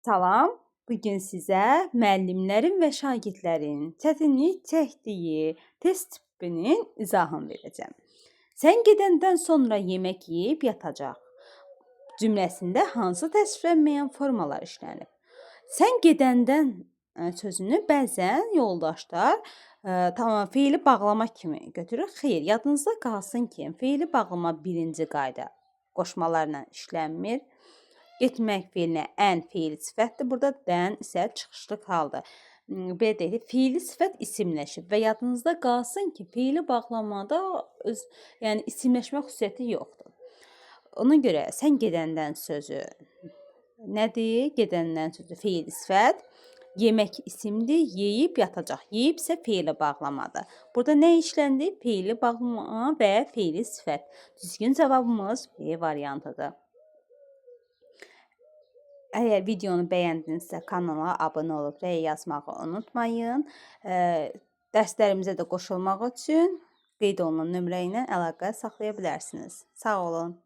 Salam, bugün sizə müəllimlərin və şagirdlərin çətinlik çəkdiyi test tipinin izahını verəcəm. Sən gedəndən sonra yemək yeyib yatacaq cümləsində hansı təsvirlənməyən formalar işlənib? Sən gedəndən sözünü bəzən yoldaşlar tamam feili bağlamaq kimi götürür. Xeyr, yadınızda qalsın ki, feili bağlama birinci qayda qoşmalarla işlənmir. Getmək feilinə ən feili sifətdir. Burada dən isə çıxışlıq haldır. Belə deyək, feili sifət isimləşib və yadınızda qalsın ki, feili bağlamada yəni isimləşmə xüsusiyyəti yoxdur. Ona görə sən gedəndən sözü nədir? Gedəndən sözü feili sifət, yemək isimdir, yeyib yatacaq. Yeyib isə feili bağlamadır. Burada nə işləndi? Feili bağlama və feili sifət. Düzgün cavabımız B variantıdır. Əgər videonu bəyəndinizsə kanala abunə olub rəy yazmağı unutmayın. Dərslərimizə də qoşulmaq üçün qeyd olunan nömrə ilə əlaqə saxlaya bilərsiniz. Sağ olun.